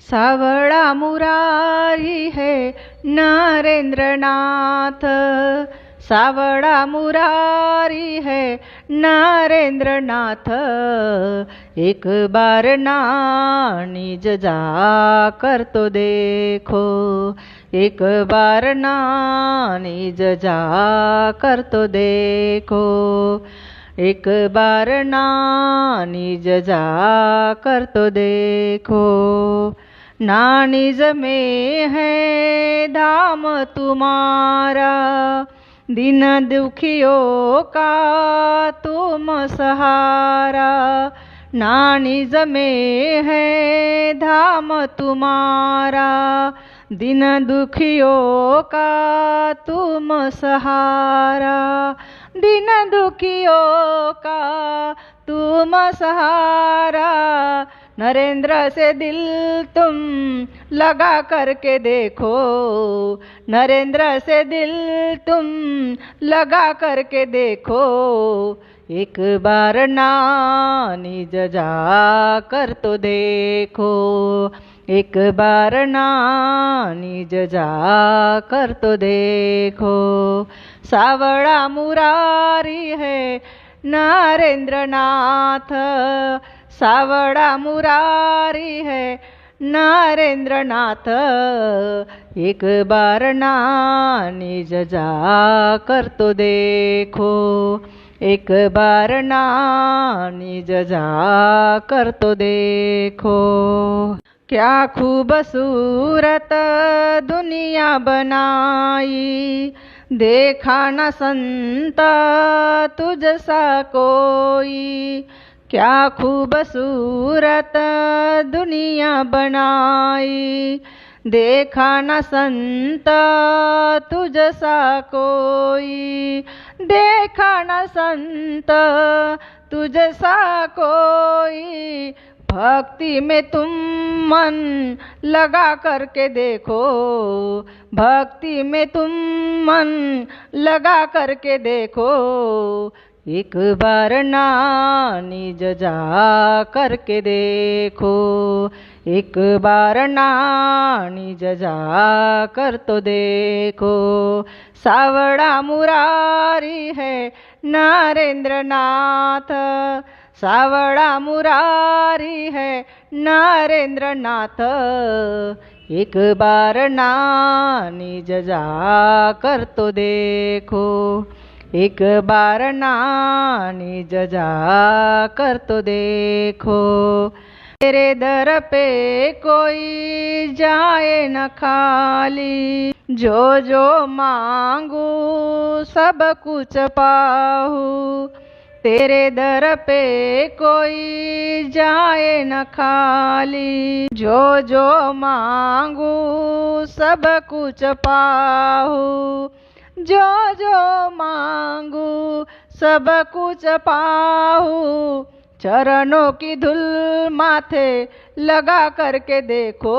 सावळा मुरारी है नरेंद्र नाथ, सावळा मुरारी है नरेंद्र नाथ। एक बार ना निज जा कर तो देखो, एक बार ना निज जा कर तो देखो, एक बार ना निज जा कर तो देखो। ना निज में है धाम तुम्हारा, दीन दुखियों का तुम सहारा। ना निज में है धाम तुम्हारा, दीन दुखियों का तुम सहारा। दीन दुखियों का तुम सहारा। नरेंद्र से दिल तुम लगा करके देखो, नरेंद्र से दिल तुम लगा करके देखो। एक बार ना निज जा कर तो देखो, एक बार ना निज जा कर तो देखो। सावळा मुरारी है नरेंद्र नाथ, सावळा मुरारी है नरेंद्र नाथ। एक बार ना निज जा कर तो देखो, एक बार ना निज जा कर तो देखो। क्या खूबसूरत दुनिया बनाई, देखा न संत तुझसा कोई। क्या खूबसूरत दुनिया बनाई, देखा न संत तुझसा कोई। देखा न संत तुझसा कोई। भक्ति में तुम मन लगा करके देखो, भक्ति में तुम मन लगा करके देखो। एक बार ना निज जा करके देखो, एक बार ना निज जा कर तो देखो। सावळा मुरारी है नरेंद्र नाथ, सावळा मुरारी है नरेंद्र नाथ। एक बार ना निज जा कर तो देखो, एक बार ना निज जा कर तो देखो। तेरे दर पे कोई जाए न खाली, जो जो मांगू सब कुछ पाहूँ। तेरे दर पे कोई जाए न खाली, जो जो मांगू सब कुछ पाहूँ। जो जो मांगू सब कुछ पाहूँ। चरणों की धूल माथे लगा करके देखो,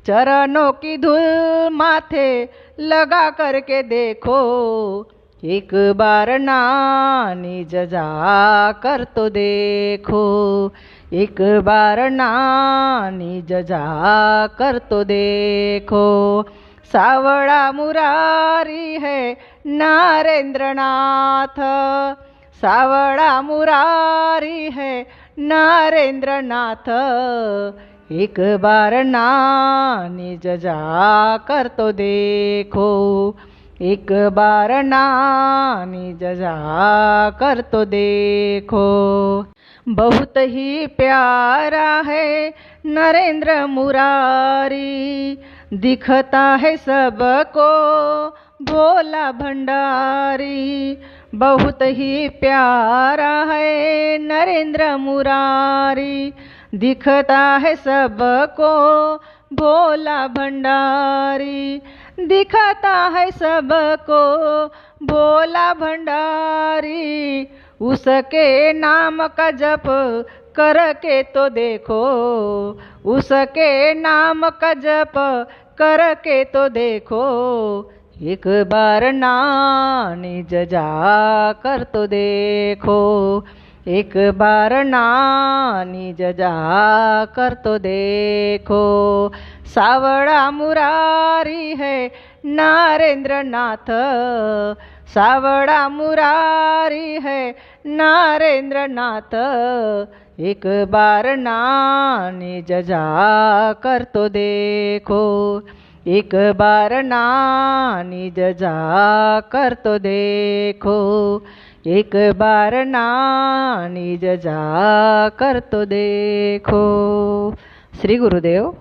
चरणों की धूल माथे लगा करके देखो। एक बार ना निज जा कर तो देखो, एक बार ना निज जा कर तो देखो। सावळा मुरारी है नरेंद्र नाथ, सावळा मुरारी है नरेंद्र नाथ। एक बार ना निज जा कर तो देखो, एक बार ना निज जा कर तो देखो। बहुत ही प्यारा है नरेंद्र मुरारी, दिखता है सबको भोला भंडारी। बहुत ही प्यारा है नरेंद्र मुरारी, दिखता है सबको भोला भंडारी। दिखता है सबको भोला भंडारी। उसके नाम का जप करके तो देखो, उसके नाम का जप करके तो देखो। एक बार ना निज जा कर तो देखो, एक बार ना निज जा कर तो देखो, सावड़ा मुरारी है नरेंद्र नाथ, सावड़ा मुरारी है नरेंद्र नाथ, एक बार ना निज जा कर तो देखो, एक बार ना निज जा कर तो देखो, एक बार ना निज जा कर तो देखो। श्री गुरुदेव।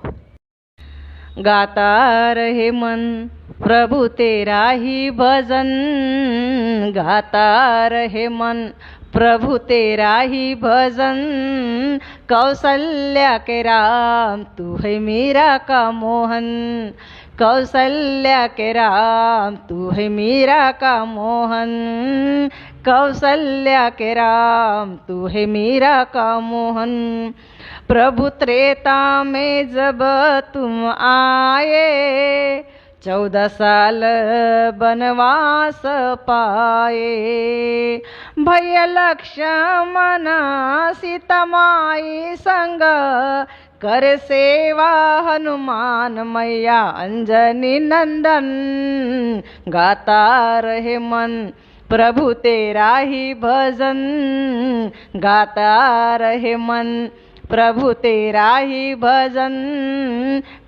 गाता रहे मन प्रभु तेरा ही भजन, गाता रहे मन प्रभु तेरा ही भजन, कौशल्या के राम तू है मीरा का मोहन, कौशल्या के राम तू है मीरा का मोहन, कौशल्या के राम तू है मीरा का मोहन। प्रभु त्रेता में जब तुम आए, 14 साल बनवास पाए, भैया लक्ष्मण सीता माई संग, कर सेवा हनुमान मैया अंजनी नंदन, गाता रहे मन प्रभु तेरा ही भजन, गाता रहे मन प्रभु तेरा ही भजन,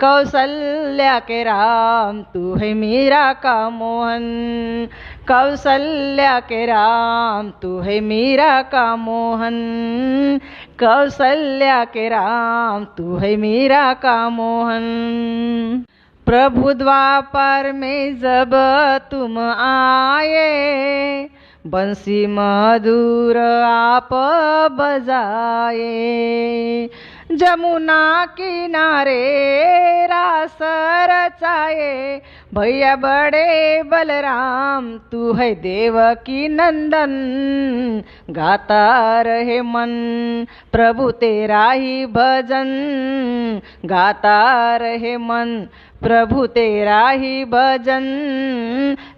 कौशल्या के राम तू है मीरा का मोहन, कौशल्या के राम तू है मीरा का मोहन, कौशल्या के राम तू है मीरा का मोहन। प्रभु द्वापर में जब तुम आए, बंसी मधुर आप बजाए, जमुना किनारे रास रचाए, भैया बड़े बलराम तू है देवकी नंदन, गाता रहे मन प्रभु तेरा ही भजन, गाता रहे मन प्रभु तेरा ही भजन,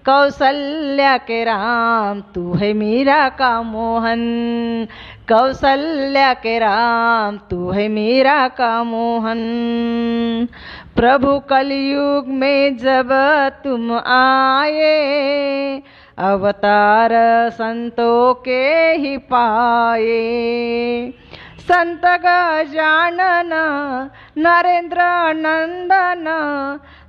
कौशल्या के राम तू है मीरा का मोहन, कौशल्या के राम तू है मीरा का मोहन। प्रभु कलयुग में जब तुम आए, अवतार संतों के ही पाए, संत गजानन नरेंद्र नंदन,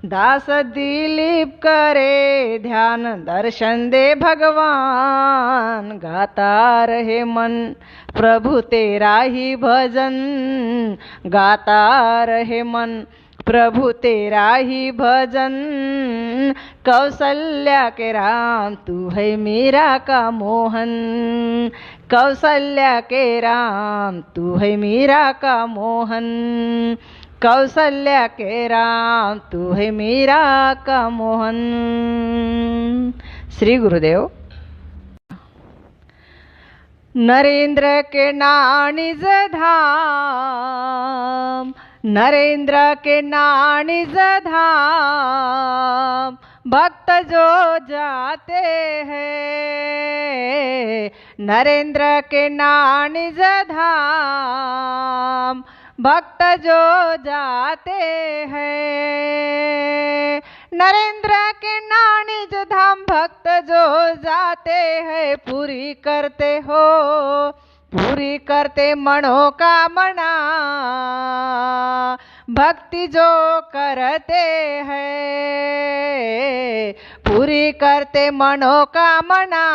दास दिलीप करे ध्यान दर्शन दे भगवान, गाता रहे मन प्रभु तेरा ही भजन, गाता रहे मन प्रभु तेरा ही भजन, कौशल्या के राम तू है मीरा का मोहन, कौशल्या के राम तू है मीरा का मोहन, कौशल्या के राम तू है मीरा का मोहन। श्री गुरुदेव। नरेंद्र के नानिज धाम, नरेंद्र के नानिज धाम, भक्त जो जाते हैं, नरेंद्र के नानिज धाम, भक्त जो जाते हैं, नरेंद्र के नानिज धाम, भक्त जो जाते हैं, पूरी करते हो, पूरी करते मनोकामना, भक्ति जो करते हैं, पूरी करते मनोकामना,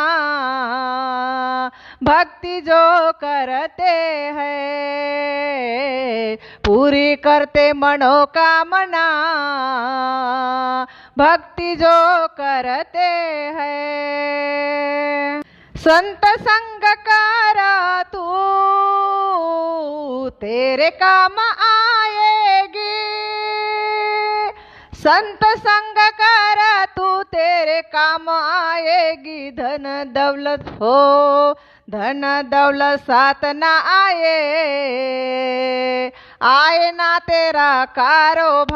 भक्ति जो करते हैं, पूरी करते मनोकामना, भक्ति जो करते हैं। संत संग करा तू तेरे काम आएगी, संत संग कर तू तेरे काम आएगी, धन दौलत हो धन दौलत साथ ना आए, आए ना तेरा कारोबार,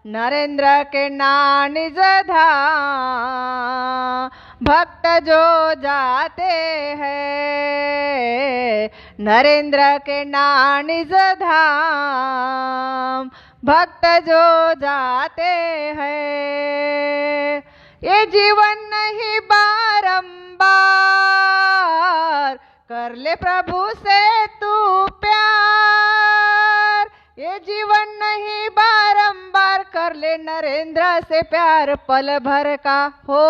नरेंद्र के नानिज धाम, भक्त जो जाते हैं नरेंद्र के निज धाम, भक्त जो जाते हैं। ये जीवन नहीं बारंबार, कर ले प्रभु से तू प्यार। ये जीवन नहीं बारंबार, कर ले नरेंद्र से प्यार। पल भर का हो,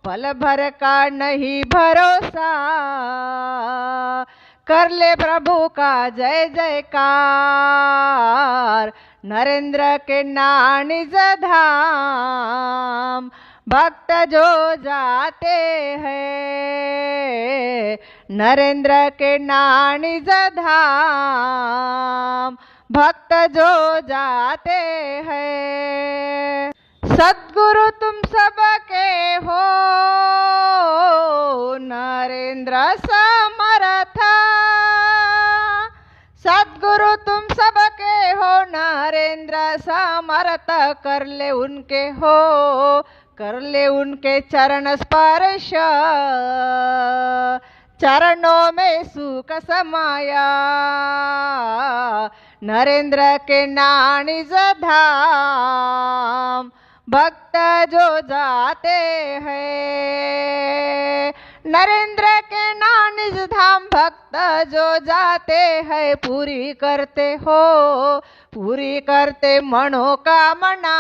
पल भर का नहीं भरोसा, कर ले प्रभु का जय जयकार। नरेंद्र के निज धाम, भक्त जो जाते हैं नरेंद्र के निज धाम, भक्त जो जाते हैं। सद्गुरु तुम सबके हो नरेंद्र समर्थ, सद्गुरु तुम सबके हो नरेंद्र समर्थ। कर ले उनके हो, कर ले उनके चरण स्पर्श, चरणों में सुख समाया। नरेंद्र के निज धाम, भक्त जो जाते हैं नरेंद्र के निज धाम, भक्त जो जाते हैं पूरी करते हो, पूरी करते मनोकामना।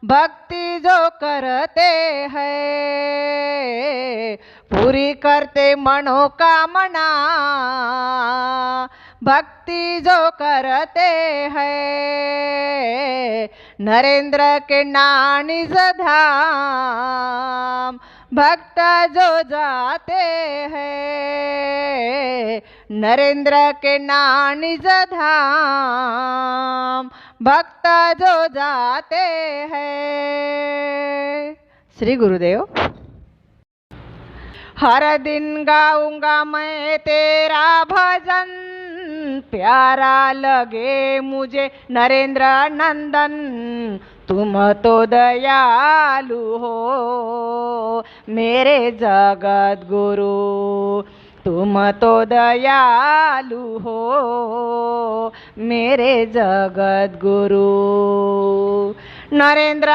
भक्ति जो करते हैं पूरी करते मनोकामना। भक्ति जो करते हैं नरेंद्र के निज धाम, भक्त जो जाते हैं नरेंद्र के निज धाम, भक्त जो जाते हैं। श्री गुरुदेव। हर दिन गाऊंगा मैं तेरा भजन, प्यारा लगे मुझे नरेंद्र नंदन। तुम तो दयालु हो मेरे जगत गुरु, तुम तो दयालु हो मेरे जगत गुरु। नरेंद्र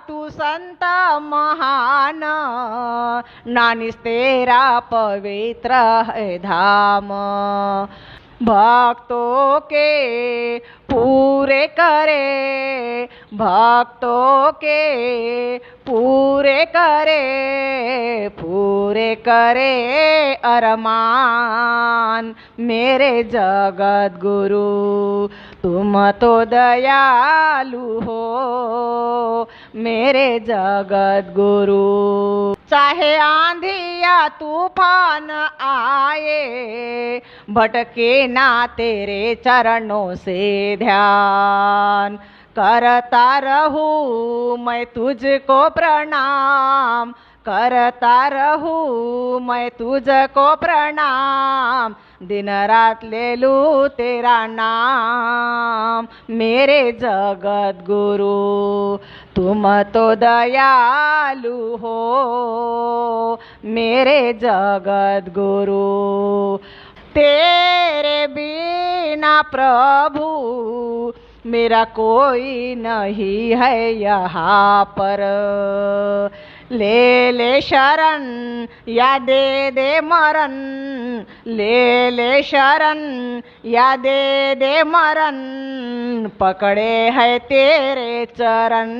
तू संत महान, नानिस तेरा पवित्र है धाम। भक्तों के पूरे करे, भक्तों के पूरे करे, पूरे करे अरमान मेरे जगत गुरु। तुम तो दयालु हो मेरे जगत गुरु। चाहे आंधी या तूफान आए, भटके ना तेरे चरणों से ध्यान। करता रहूं मैं तुझको प्रणाम, करता रहूं मैं तुझको प्रणाम। दिन रात ले लूं तेरा नाम मेरे जगत गुरु। तुम तो दयालु हो मेरे जगत गुरु। तेरे बिना प्रभु मेरा कोई नहीं है यहाँ पर। ले ले शरण या दे दे मरण, ले ले शरण या दे दे मरण। पकड़े है तेरे चरण।